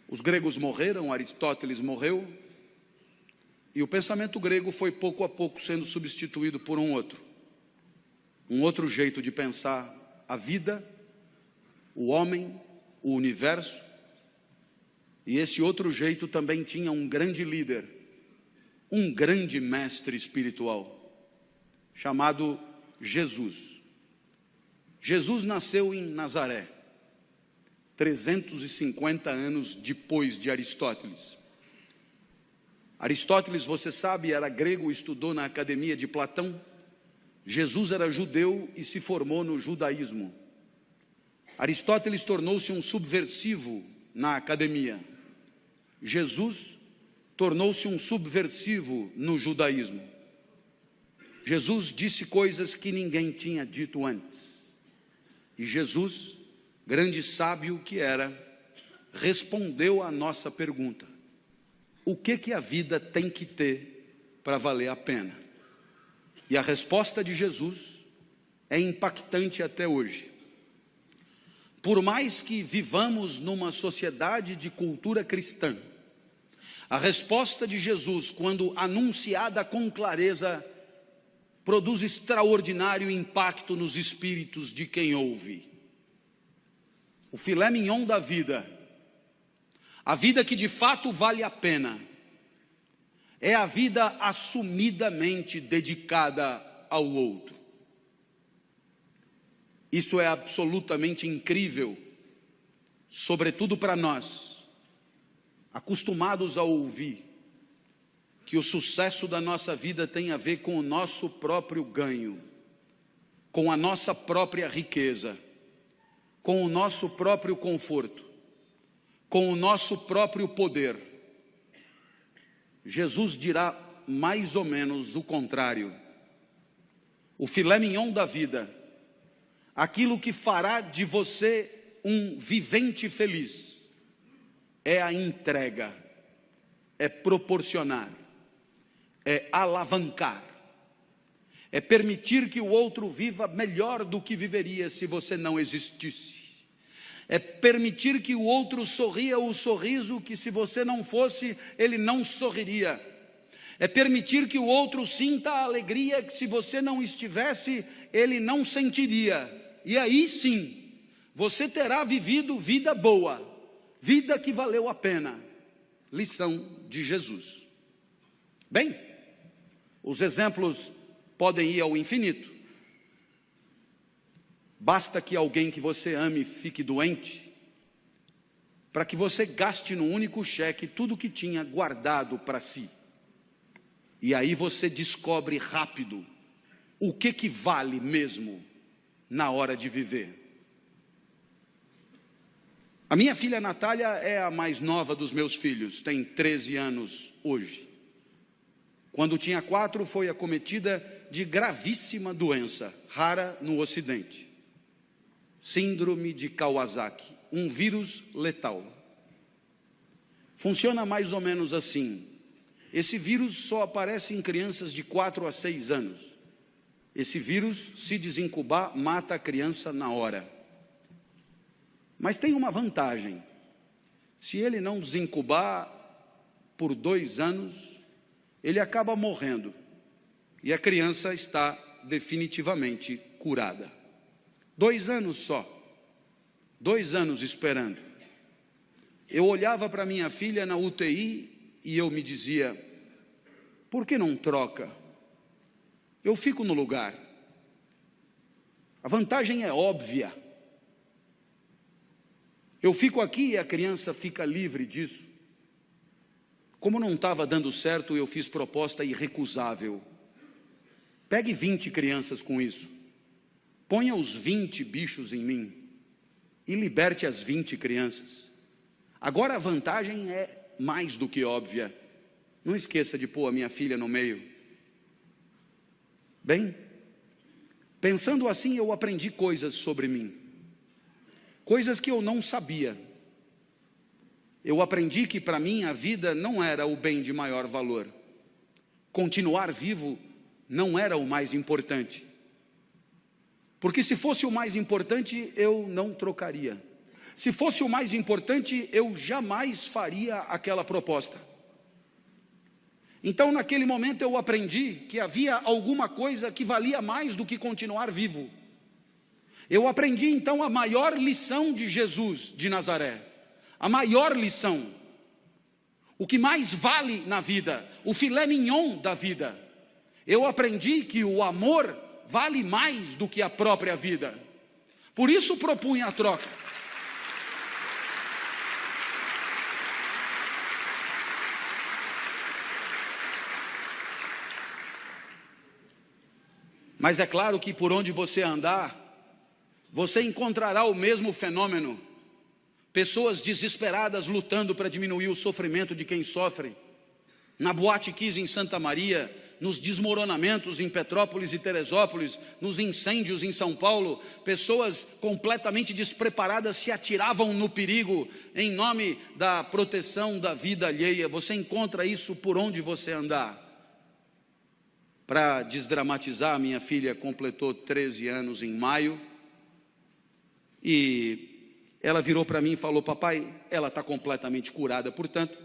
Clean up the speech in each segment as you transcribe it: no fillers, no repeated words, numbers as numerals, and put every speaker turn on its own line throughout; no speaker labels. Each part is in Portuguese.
Os gregos morreram, Aristóteles morreu, e o pensamento grego foi pouco a pouco sendo substituído por um outro jeito de pensar a vida, o homem, o universo. E esse outro jeito também tinha um grande líder, um grande mestre espiritual, chamado Jesus. Jesus nasceu em Nazaré, 350 anos depois de Aristóteles. Aristóteles, você sabe, era grego, estudou na academia de Platão. Jesus era judeu e se formou no judaísmo. Aristóteles tornou-se um subversivo na academia. Jesus tornou-se um subversivo no judaísmo. Jesus disse coisas que ninguém tinha dito antes. E Jesus, grande sábio que era, respondeu à nossa pergunta: o que a vida tem que ter para valer a pena? E a resposta de Jesus é impactante até hoje. Por mais que vivamos numa sociedade de cultura cristã, a resposta de Jesus, quando anunciada com clareza, produz extraordinário impacto nos espíritos de quem ouve. O filé mignon da vida, a vida que de fato vale a pena, é a vida assumidamente dedicada ao outro. Isso é absolutamente incrível, sobretudo para nós, acostumados a ouvir que o sucesso da nossa vida tem a ver com o nosso próprio ganho, com a nossa própria riqueza, com o nosso próprio conforto, com o nosso próprio poder. Jesus dirá mais ou menos o contrário. O filé mignon da vida, aquilo que fará de você um vivente feliz, é a entrega, é proporcionar, é alavancar, é permitir que o outro viva melhor do que viveria se você não existisse, é permitir que o outro sorria o sorriso que, se você não fosse, ele não sorriria, é permitir que o outro sinta a alegria que, se você não estivesse, ele não sentiria. E aí sim, você terá vivido vida boa, vida que valeu a pena. Lição de Jesus. Bem, os exemplos podem ir ao infinito. Basta que alguém que você ame fique doente, para que você gaste num único cheque tudo que tinha guardado para si. E aí você descobre rápido o que vale mesmo na hora de viver. A minha filha Natália é a mais nova dos meus filhos, tem 13 anos hoje. Quando tinha 4, foi acometida de gravíssima doença, rara no Ocidente. Síndrome de Kawasaki, um vírus letal. Funciona mais ou menos assim. Esse vírus só aparece em crianças de 4 a 6 anos. Esse vírus, se desincubar, mata a criança na hora. Mas tem uma vantagem: se ele não desincubar por 2 anos, ele acaba morrendo, e a criança está definitivamente curada. 2 anos só, 2 anos esperando. Eu olhava para minha filha na UTI e eu me dizia: por que não troca? Eu fico no lugar. A vantagem é óbvia. Eu fico aqui e a criança fica livre disso. Como não estava dando certo, eu fiz proposta irrecusável. Pegue 20 crianças com isso. Ponha os 20 bichos em mim e liberte as 20 crianças. Agora a vantagem é mais do que óbvia. Não esqueça de pôr a minha filha no meio. Bem, pensando assim, eu aprendi coisas sobre mim. Coisas que eu não sabia. Eu aprendi que para mim a vida não era o bem de maior valor. Continuar vivo não era o mais importante. Porque se fosse o mais importante, eu não trocaria. Se fosse o mais importante, eu jamais faria aquela proposta. Então, naquele momento, eu aprendi que havia alguma coisa que valia mais do que continuar vivo. Eu aprendi, então, a maior lição de Jesus de Nazaré. A maior lição. O que mais vale na vida, o filé mignon da vida. Eu aprendi que o amor vale mais do que a própria vida. Por isso propunha a troca. Mas é claro que por onde você andar, você encontrará o mesmo fenômeno. Pessoas desesperadas lutando para diminuir o sofrimento de quem sofre. Na Boate Kiss em Santa Maria, nos desmoronamentos em Petrópolis e Teresópolis, nos incêndios em São Paulo, pessoas completamente despreparadas se atiravam no perigo em nome da proteção da vida alheia. Você encontra isso por onde você andar. Para desdramatizar, minha filha completou 13 anos em maio, e ela virou para mim e falou: papai, ela está completamente curada, portanto,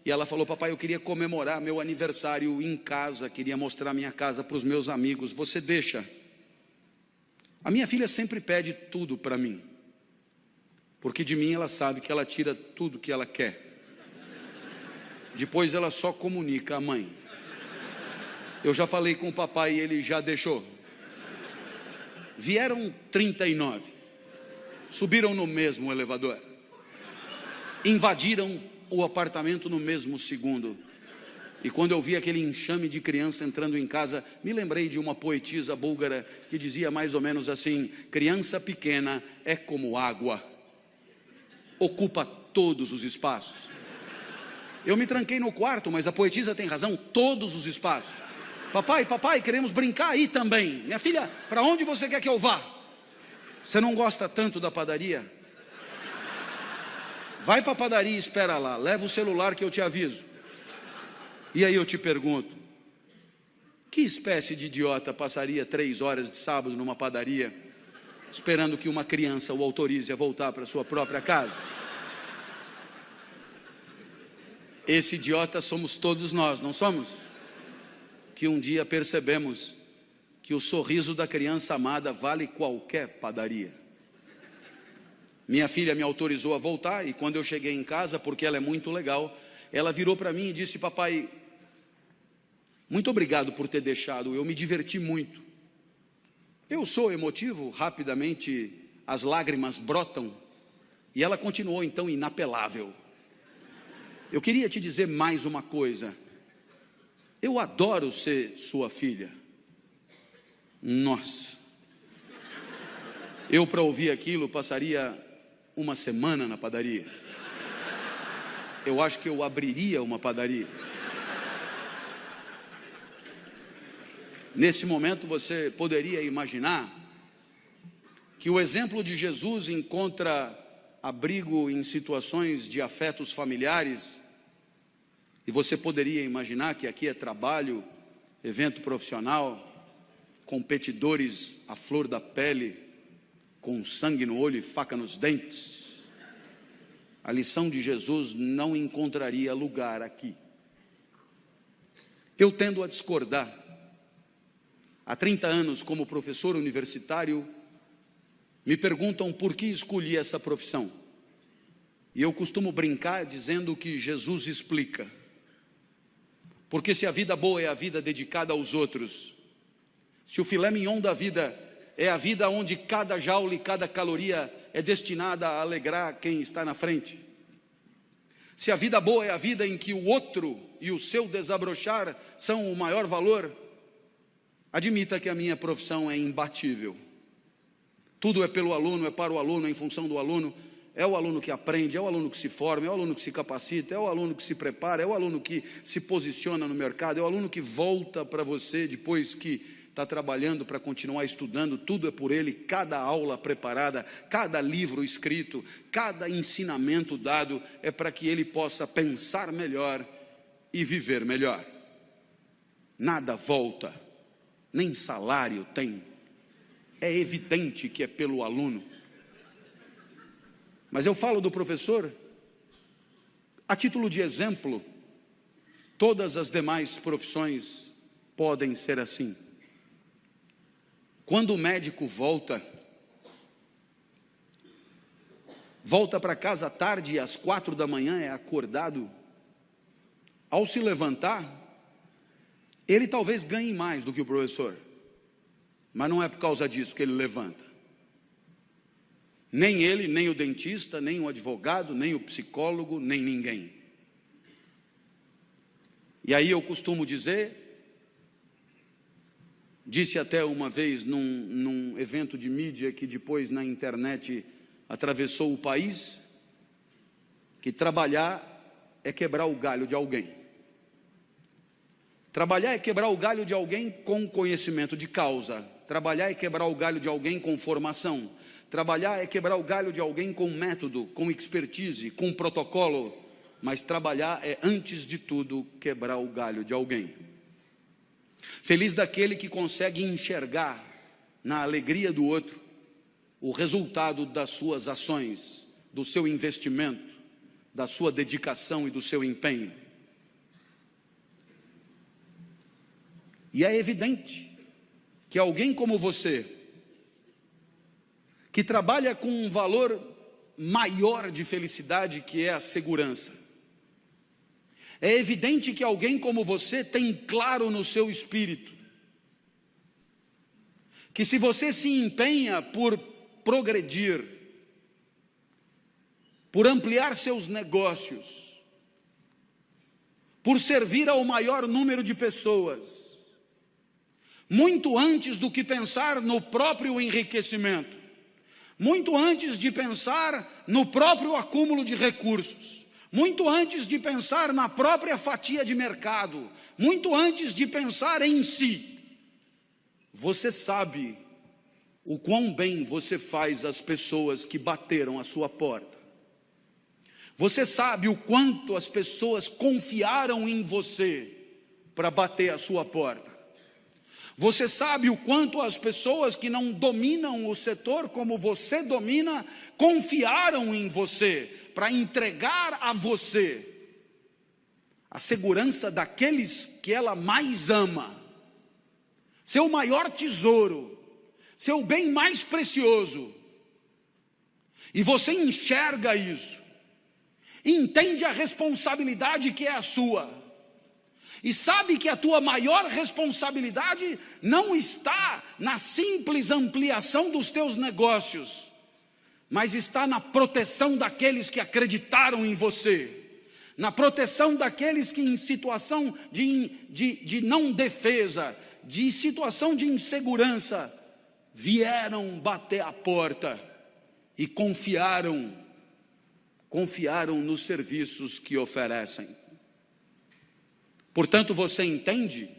e ela falou: papai, eu queria comemorar meu aniversário em casa, queria mostrar minha casa para os meus amigos, você deixa? A minha filha sempre pede tudo para mim, porque de mim ela sabe que ela tira tudo que ela quer, depois ela só comunica à mãe. Eu já falei com o papai e ele já deixou. Vieram 39, subiram no mesmo elevador, invadiram o apartamento no mesmo segundo. E quando eu vi aquele enxame de criança entrando em casa, me lembrei de uma poetisa búlgara que dizia mais ou menos assim: criança pequena é como água, ocupa todos os espaços. Eu me tranquei no quarto, mas a poetisa tem razão, todos os espaços. Papai, queremos brincar aí também. Minha filha, para onde você quer que eu vá? Você não gosta tanto da padaria? Vai para a padaria e espera lá, leva o celular que eu te aviso. E aí eu te pergunto, que espécie de idiota passaria 3 horas de sábado numa padaria, esperando que uma criança o autorize a voltar para sua própria casa? Esse idiota somos todos nós, não somos? Que um dia percebemos que o sorriso da criança amada vale qualquer padaria. Minha filha me autorizou a voltar, e quando eu cheguei em casa, porque ela é muito legal, ela virou para mim e disse: papai, muito obrigado por ter deixado, eu me diverti muito. Eu sou emotivo, rapidamente as lágrimas brotam, e ela continuou então inapelável: eu queria te dizer mais uma coisa, eu adoro ser sua filha. Nossa, eu para ouvir aquilo passaria uma semana na padaria. Eu acho que eu abriria uma padaria. Nesse momento você poderia imaginar que o exemplo de Jesus encontra abrigo em situações de afetos familiares, e você poderia imaginar que aqui é trabalho, evento profissional, competidores à flor da pele, com sangue no olho e faca nos dentes. A lição de Jesus não encontraria lugar aqui. Eu tendo a discordar. Há 30 anos, como professor universitário, me perguntam por que escolhi essa profissão. E eu costumo brincar dizendo que Jesus explica. Porque se a vida boa é a vida dedicada aos outros, se o filé mignon da vida é a vida onde cada jaula e cada caloria é destinada a alegrar quem está na frente, se a vida boa é a vida em que o outro e o seu desabrochar são o maior valor, admita que a minha profissão é imbatível. Tudo é pelo aluno, é para o aluno, é em função do aluno. É o aluno que aprende, é o aluno que se forma, é o aluno que se capacita, é o aluno que se prepara, é o aluno que se posiciona no mercado, é o aluno que volta para você depois que está trabalhando para continuar estudando. Tudo é por ele, cada aula preparada, cada livro escrito, cada ensinamento dado é para que ele possa pensar melhor e viver melhor. Nada volta, nem salário tem. É evidente que é pelo aluno. Mas eu falo do professor a título de exemplo. Todas as demais profissões podem ser assim. Quando o médico volta para casa à tarde e às 4 da manhã é acordado, ao se levantar, ele talvez ganhe mais do que o professor, mas não é por causa disso que ele levanta. Nem ele, nem o dentista, nem o advogado, nem o psicólogo, nem ninguém. E aí eu costumo dizer, disse até uma vez num evento de mídia que depois na internet atravessou o país, que trabalhar é quebrar o galho de alguém. Trabalhar é quebrar o galho de alguém com conhecimento de causa. Trabalhar é quebrar o galho de alguém com formação. Trabalhar é quebrar o galho de alguém com método, com expertise, com protocolo. Mas trabalhar é, antes de tudo, quebrar o galho de alguém. Feliz daquele que consegue enxergar na alegria do outro o resultado das suas ações, do seu investimento, da sua dedicação e do seu empenho. E é evidente que alguém como você, que trabalha com um valor maior de felicidade, que é a segurança, é evidente que alguém como você tem claro no seu espírito que se você se empenha por progredir, por ampliar seus negócios, por servir ao maior número de pessoas, muito antes do que pensar no próprio enriquecimento, muito antes de pensar no próprio acúmulo de recursos, muito antes de pensar na própria fatia de mercado, muito antes de pensar em si, você sabe o quão bem você faz às pessoas que bateram à sua porta. Você sabe o quanto as pessoas confiaram em você para bater à sua porta. Você sabe o quanto as pessoas que não dominam o setor como você domina, confiaram em você para entregar a você a segurança daqueles que ela mais ama, seu maior tesouro, seu bem mais precioso. E você enxerga isso, entende a responsabilidade que é a sua, e sabe que a tua maior responsabilidade não está na simples ampliação dos teus negócios, mas está na proteção daqueles que acreditaram em você, na proteção daqueles que em situação de não defesa, de situação de insegurança, vieram bater a porta e confiaram nos serviços que oferecem. Portanto, você entende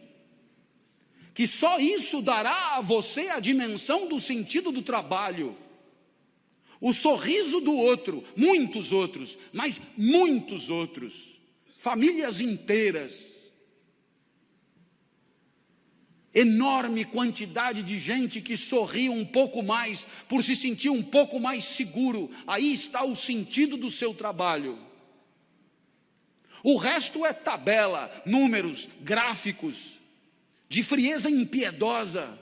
que só isso dará a você a dimensão do sentido do trabalho, o sorriso do outro, muitos outros, mas muitos outros, famílias inteiras, enorme quantidade de gente que sorri um pouco mais, por se sentir um pouco mais seguro. Aí está o sentido do seu trabalho. O resto é tabela, números, gráficos, de frieza impiedosa,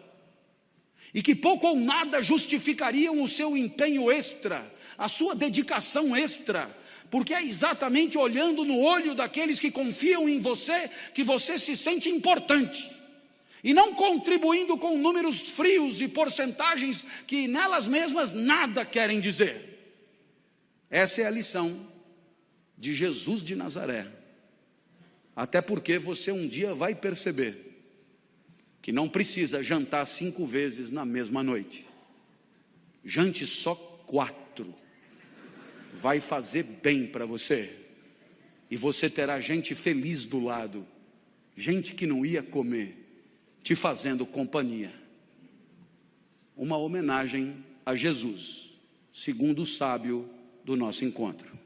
e que pouco ou nada justificariam o seu empenho extra, a sua dedicação extra, porque é exatamente olhando no olho daqueles que confiam em você, que você se sente importante, e não contribuindo com números frios e porcentagens que nelas mesmas nada querem dizer. Essa é a lição de Jesus de Nazaré. Até porque você um dia vai perceber que não precisa jantar 5 vezes na mesma noite. Jante só 4. Vai fazer bem para você. E você terá gente feliz do lado, gente que não ia comer, te fazendo companhia. Uma homenagem a Jesus, segundo o sábio do nosso encontro.